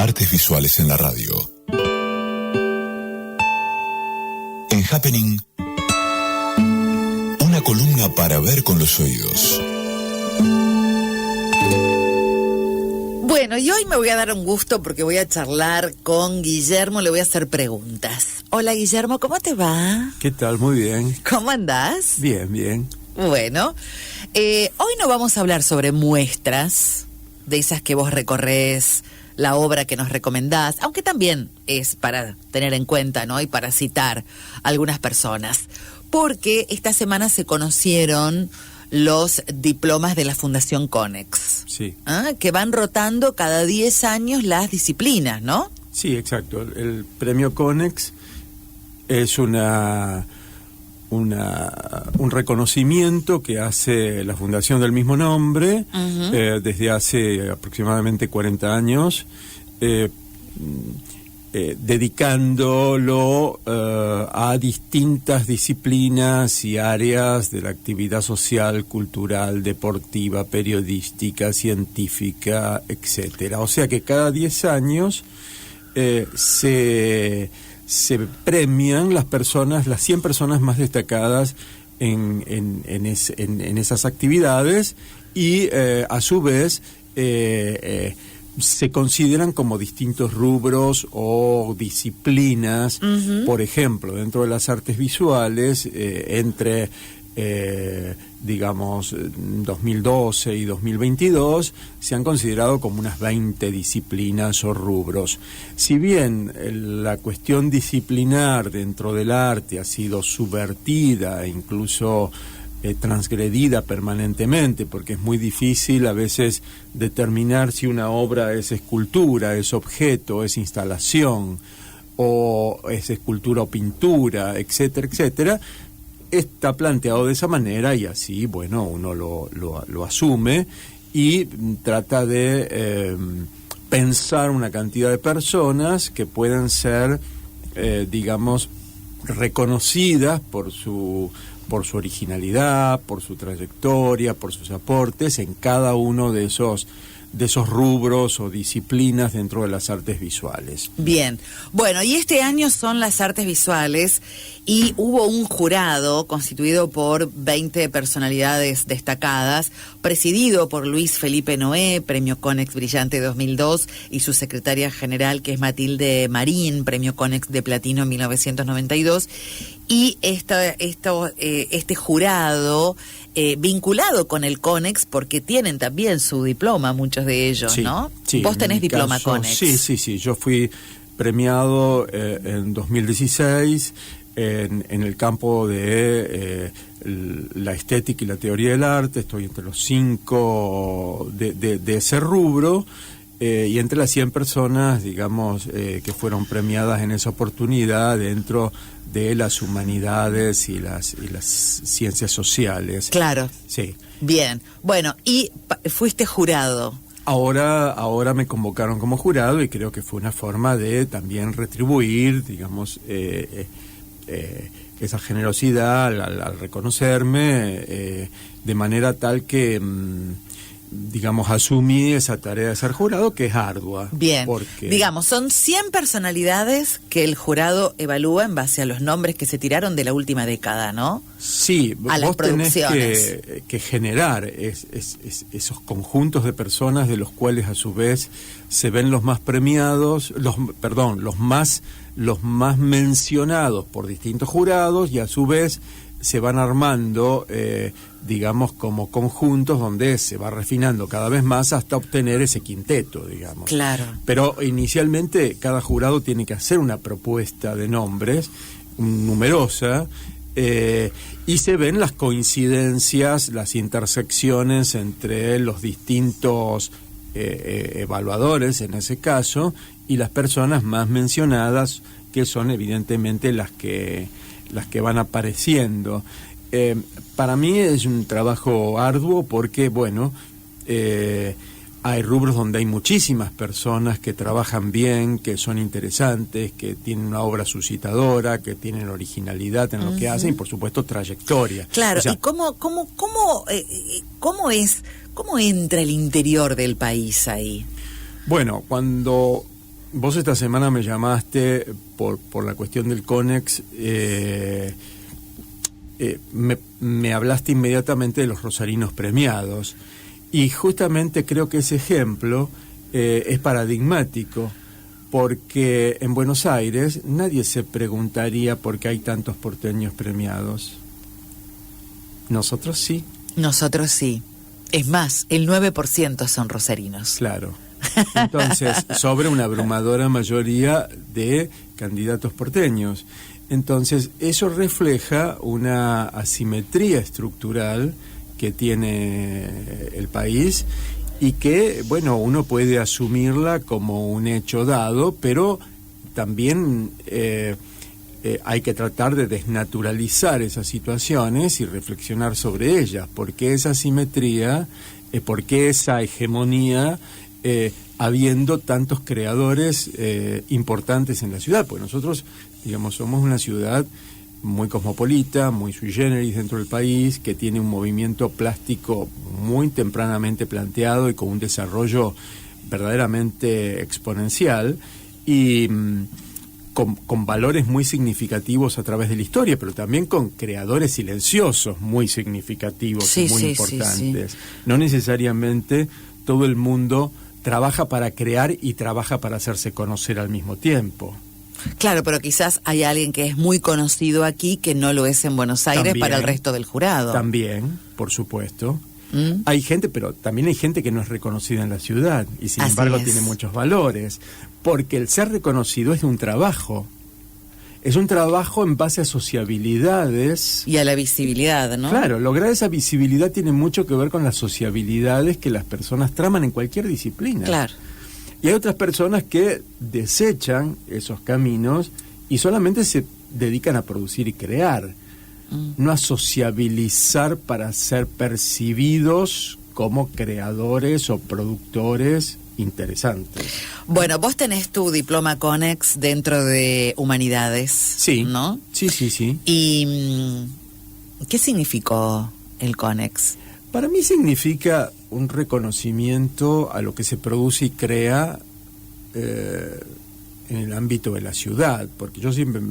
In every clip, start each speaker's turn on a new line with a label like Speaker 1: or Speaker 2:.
Speaker 1: Artes visuales en la radio. En Happening, una columna para ver con los oídos.
Speaker 2: Bueno, y hoy me voy a dar un gusto porque voy a charlar con Guillermo, le voy a hacer preguntas. Hola Guillermo, ¿cómo te va?
Speaker 3: ¿Qué tal? Muy bien.
Speaker 2: ¿Cómo andás?
Speaker 3: Bien, bien.
Speaker 2: Bueno, hoy no vamos a hablar sobre muestras, de esas que vos recorres, la obra que nos recomendás, aunque también es para tener en cuenta, ¿no? Y para citar a algunas personas, porque esta semana se conocieron los diplomas de la Fundación Konex.
Speaker 3: Sí.
Speaker 2: Que van rotando cada 10 años las disciplinas, ¿no?
Speaker 3: Sí, exacto. El premio Konex es un reconocimiento que hace la fundación del mismo nombre desde hace aproximadamente 40 años, dedicándolo a distintas disciplinas y áreas de la actividad social, cultural, deportiva, periodística, científica, etcétera. O sea que cada 10 años se premian las 100 personas más destacadas en esas actividades y a su vez se consideran como distintos rubros o disciplinas. Por ejemplo, dentro de las artes visuales, entre 2012 y 2022 se han considerado como unas 20 disciplinas o rubros. Si bien la cuestión disciplinar dentro del arte ha sido subvertida e incluso transgredida permanentemente, porque es muy difícil a veces determinar si una obra es escultura, es objeto, es instalación, o es escultura o pintura, etcétera, etcétera. Está planteado de esa manera y así, bueno, uno lo asume y trata de pensar una cantidad de personas que pueden ser, reconocidas por su originalidad, por su trayectoria, por sus aportes en cada uno de esos rubros o disciplinas dentro de las artes visuales.
Speaker 2: Bien, bueno, y este año son las artes visuales y hubo un jurado constituido por 20 personalidades destacadas, presidido por Luis Felipe Noé, Premio Konex Brillante 2002, y su secretaria general, que es Matilde Marín, Premio Konex de Platino en 1992, y este jurado vinculado con el Konex, porque tienen también su diploma, muchos de ellos, sí, ¿no? Sí, vos tenés diploma Konex.
Speaker 3: Sí, yo fui premiado en 2016 en el campo de la estética y la teoría del arte. Estoy entre los 5 de ese rubro, y entre las 100 personas, que fueron premiadas en esa oportunidad dentro de las humanidades y las ciencias sociales.
Speaker 2: Claro.
Speaker 3: Sí.
Speaker 2: Bien. Bueno, y fuiste jurado.
Speaker 3: Ahora me convocaron como jurado y creo que fue una forma de también retribuir, esa generosidad al reconocerme, de manera tal que asumí esa tarea de ser jurado, que es ardua.
Speaker 2: Bien,
Speaker 3: porque
Speaker 2: son 100 personalidades que el jurado evalúa en base a los nombres que se tiraron de la última década, ¿no?
Speaker 3: Sí,
Speaker 2: a las producciones.
Speaker 3: Tenés que generar esos conjuntos de personas de los cuales a su vez se ven los más premiados, los más mencionados por distintos jurados, y a su vez se van armando, como conjuntos donde se va refinando cada vez más hasta obtener ese quinteto,
Speaker 2: Claro.
Speaker 3: Pero inicialmente cada jurado tiene que hacer una propuesta de nombres numerosa, y se ven las coincidencias, las intersecciones entre los distintos evaluadores, en ese caso, y las personas más mencionadas, que son evidentemente las que van apareciendo. Para mí es un trabajo arduo porque, hay rubros donde hay muchísimas personas que trabajan bien, que son interesantes, que tienen una obra suscitadora, que tienen originalidad en lo que hacen y, por supuesto, trayectoria.
Speaker 2: Claro, ¿y cómo entra el interior del país ahí?
Speaker 3: Bueno, cuando Vos esta semana me llamaste por la cuestión del CONEX, me hablaste inmediatamente de los rosarinos premiados, y justamente creo que ese ejemplo es paradigmático, porque en Buenos Aires nadie se preguntaría por qué hay tantos porteños premiados. Nosotros sí.
Speaker 2: Nosotros sí. Es más, el 9% son rosarinos.
Speaker 3: Claro. Entonces, sobre una abrumadora mayoría de candidatos porteños. Entonces, eso refleja una asimetría estructural que tiene el país y que, bueno, uno puede asumirla como un hecho dado, pero también hay que tratar de desnaturalizar esas situaciones y reflexionar sobre ellas. ¿Por qué esa asimetría? ¿Por qué esa hegemonía? Habiendo tantos creadores importantes en la ciudad, pues nosotros, digamos, somos una ciudad muy cosmopolita, muy sui generis dentro del país, que tiene un movimiento plástico muy tempranamente planteado y con un desarrollo verdaderamente exponencial y con valores muy significativos a través de la historia, pero también con creadores silenciosos muy significativos y muy importantes. Sí. No necesariamente todo el mundo trabaja para crear y trabaja para hacerse conocer al mismo tiempo.
Speaker 2: Claro, pero quizás hay alguien que es muy conocido aquí que no lo es en Buenos Aires también, para el resto del jurado.
Speaker 3: También, por supuesto. Hay gente, pero también hay gente que no es reconocida en la ciudad y sin embargo tiene muchos valores, porque el ser reconocido es un trabajo. Es un trabajo en base a sociabilidades.
Speaker 2: Y a la visibilidad, ¿no?
Speaker 3: Claro, lograr esa visibilidad tiene mucho que ver con las sociabilidades que las personas traman en cualquier disciplina.
Speaker 2: Claro.
Speaker 3: Y hay otras personas que desechan esos caminos y solamente se dedican a producir y crear, no a sociabilizar para ser percibidos como creadores o productores interesantes.
Speaker 2: Bueno, vos tenés tu diploma CONEX dentro de Humanidades,
Speaker 3: sí,
Speaker 2: ¿no?
Speaker 3: Sí.
Speaker 2: ¿Y qué significó el CONEX?
Speaker 3: Para mí significa un reconocimiento a lo que se produce y crea en el ámbito de la ciudad, porque yo siempre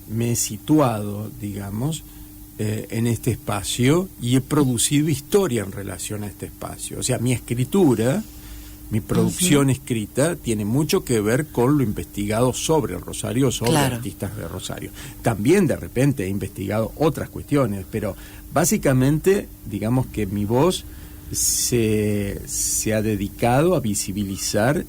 Speaker 3: me he situado, digamos, en este espacio y he producido historia en relación a este espacio. O sea, mi escritura, mi producción escrita tiene mucho que ver con lo investigado sobre el Rosario, sobre artistas de Rosario. También de repente he investigado otras cuestiones, pero básicamente, digamos que mi voz se ha dedicado a visibilizar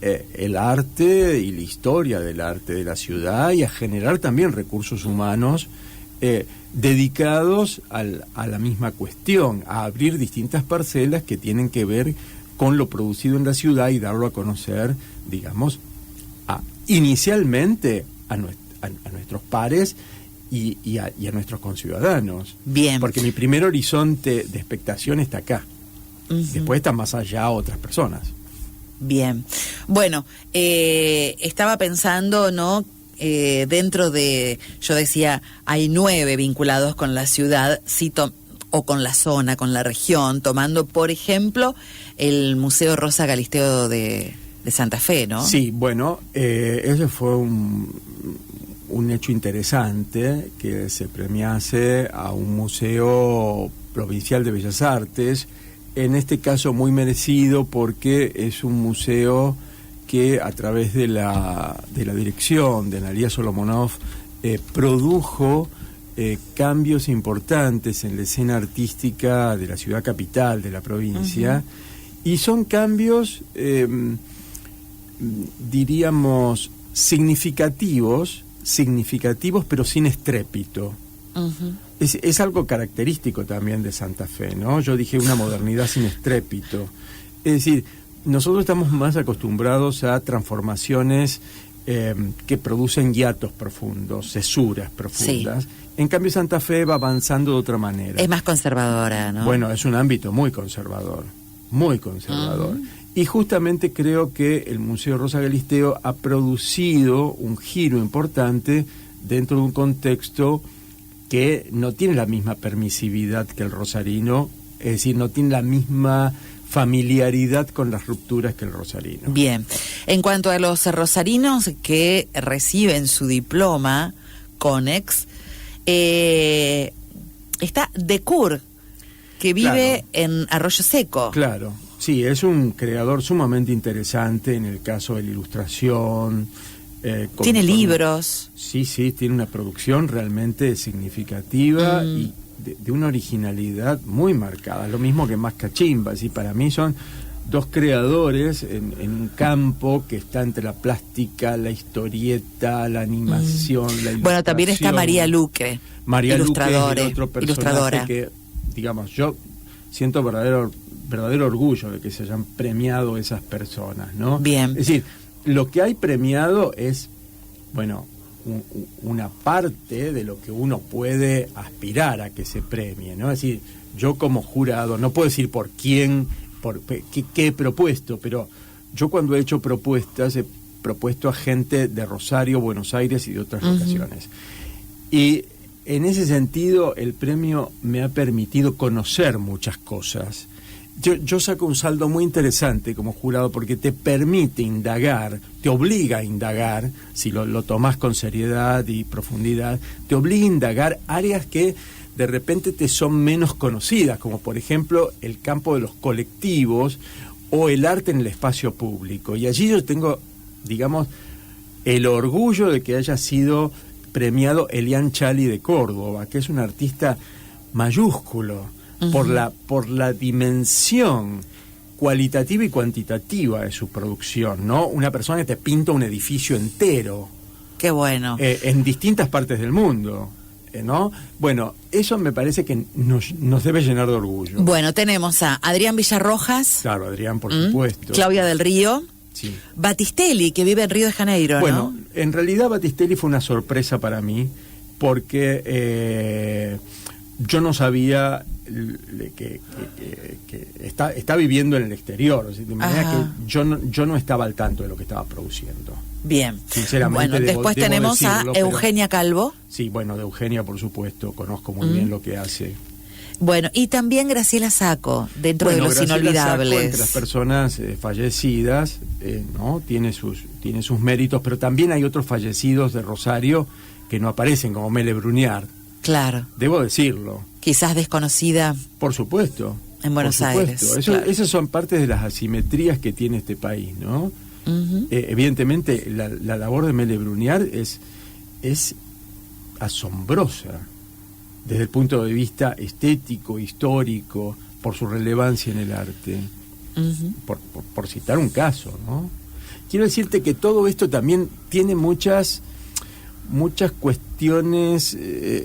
Speaker 3: el arte y la historia del arte de la ciudad y a generar también recursos humanos dedicados a la misma cuestión, a abrir distintas parcelas que tienen que ver con lo producido en la ciudad y darlo a conocer, digamos, inicialmente a nuestros pares y a nuestros conciudadanos.
Speaker 2: Bien.
Speaker 3: Porque mi primer horizonte de expectación está acá. Después está más allá otras personas.
Speaker 2: Bien. Bueno, estaba pensando, ¿no? Dentro de, yo decía, hay 9 vinculados con la ciudad, o con la zona, con la región, tomando, por ejemplo, el Museo Rosa Galisteo de Santa Fe, ¿no? Sí,
Speaker 3: bueno, ese fue un hecho interesante, que se premiase a un museo provincial de Bellas Artes, en este caso muy merecido porque es un museo que a través de la dirección de Analía Solomonov produjo cambios importantes en la escena artística de la ciudad capital, de la provincia, y son cambios, diríamos, significativos, pero sin estrépito. Es algo característico también de Santa Fe, ¿no? Yo dije una modernidad sin estrépito. Es decir, nosotros estamos más acostumbrados a transformaciones que producen hiatos profundos, cesuras profundas. Sí. En cambio, Santa Fe va avanzando de otra manera.
Speaker 2: Es más conservadora, ¿no?
Speaker 3: Bueno, es un ámbito muy conservador, muy conservador. Y justamente creo que el Museo Rosa Galisteo ha producido un giro importante dentro de un contexto que no tiene la misma permisividad que el rosarino, es decir, no tiene la misma familiaridad con las rupturas que el rosarino.
Speaker 2: Bien. En cuanto a los rosarinos que reciben su diploma CONEX, está Decur, que vive en Arroyo Seco.
Speaker 3: Claro, sí, es un creador sumamente interesante en el caso de la ilustración.
Speaker 2: Tiene libros.
Speaker 3: Sí, tiene una producción realmente significativa y de una originalidad muy marcada. Lo mismo que Mascachimba, ¿sí? Para mí son dos creadores en un campo que está entre la plástica, la historieta, la animación, la ilustración.
Speaker 2: Bueno, también está María Luque,
Speaker 3: ilustradora. Otro personaje que, digamos, yo siento verdadero orgullo de que se hayan premiado esas personas, ¿no?
Speaker 2: Bien.
Speaker 3: Es decir, lo que hay premiado es, bueno, una parte de lo que uno puede aspirar a que se premie, ¿no? Es decir, yo como jurado, no puedo decir por quién, qué he propuesto, pero yo cuando he hecho propuestas, he propuesto a gente de Rosario, Buenos Aires y de otras locaciones. Y en ese sentido, el premio me ha permitido conocer muchas cosas. Yo saco un saldo muy interesante como jurado porque te permite indagar, te obliga a indagar, si lo tomás con seriedad y profundidad, te obliga a indagar áreas que de repente te son menos conocidas, como por ejemplo el campo de los colectivos o el arte en el espacio público. Y allí yo tengo, digamos, el orgullo de que haya sido premiado Elian Chali de Córdoba, que es un artista mayúsculo, por la dimensión cualitativa y cuantitativa de su producción, ¿no? Una persona que te pinta un edificio entero.
Speaker 2: Qué bueno.
Speaker 3: En distintas partes del mundo, ¿no? Bueno, eso me parece que nos debe llenar de orgullo.
Speaker 2: Bueno, tenemos a Adrián Villarrojas.
Speaker 3: Claro, Adrián, por supuesto.
Speaker 2: Claudia del Río.
Speaker 3: Sí.
Speaker 2: Battistelli, que vive en Río de Janeiro,
Speaker 3: bueno,
Speaker 2: ¿no?
Speaker 3: En realidad Battistelli fue una sorpresa para mí, porque yo no sabía que está viviendo en el exterior, o sea, de manera que yo no estaba al tanto de lo que estaba produciendo.
Speaker 2: Bien.
Speaker 3: Sinceramente,
Speaker 2: bueno, después tenemos decirlo, a Eugenia Calvo.
Speaker 3: Sí, bueno, de Eugenia, por supuesto, conozco muy bien lo que hace.
Speaker 2: Bueno, y también Graciela Sacco, dentro de los
Speaker 3: Graciela
Speaker 2: inolvidables.
Speaker 3: Sacco, entre las personas fallecidas, ¿no? Tiene sus méritos, pero también hay otros fallecidos de Rosario que no aparecen, como Mele Bruniart.
Speaker 2: Claro.
Speaker 3: Debo decirlo.
Speaker 2: Quizás desconocida.
Speaker 3: Por supuesto.
Speaker 2: En Buenos Aires.
Speaker 3: Claro. Esas son partes de las asimetrías que tiene este país, ¿no? Evidentemente, la labor de Mele Bruniart es asombrosa desde el punto de vista estético, histórico, por su relevancia en el arte. Por citar un caso, ¿no? Quiero decirte que todo esto también tiene muchas cuestiones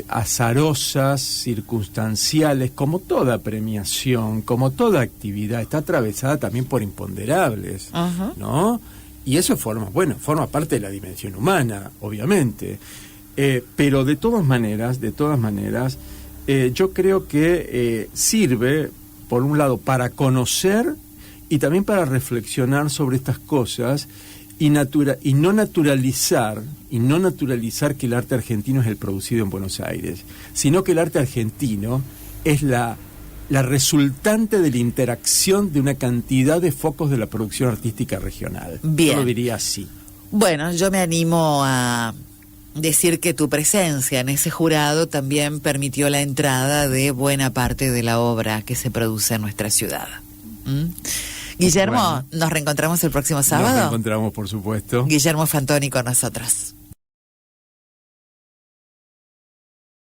Speaker 3: azarosas, circunstanciales, como toda premiación, como toda actividad, está atravesada también por imponderables, ¿no? Y eso forma parte de la dimensión humana, obviamente. Pero de todas maneras, yo creo que sirve, por un lado, para conocer y también para reflexionar sobre estas cosas y no naturalizar que el arte argentino es el producido en Buenos Aires, sino que el arte argentino es la resultante de la interacción de una cantidad de focos de la producción artística regional.
Speaker 2: Bien.
Speaker 3: Yo lo diría así.
Speaker 2: Bueno, yo me animo a decir que tu presencia en ese jurado también permitió la entrada de buena parte de la obra que se produce en nuestra ciudad. Guillermo, nos reencontramos el próximo sábado.
Speaker 3: Nos reencontramos, por supuesto.
Speaker 2: Guillermo Fantoni con nosotros.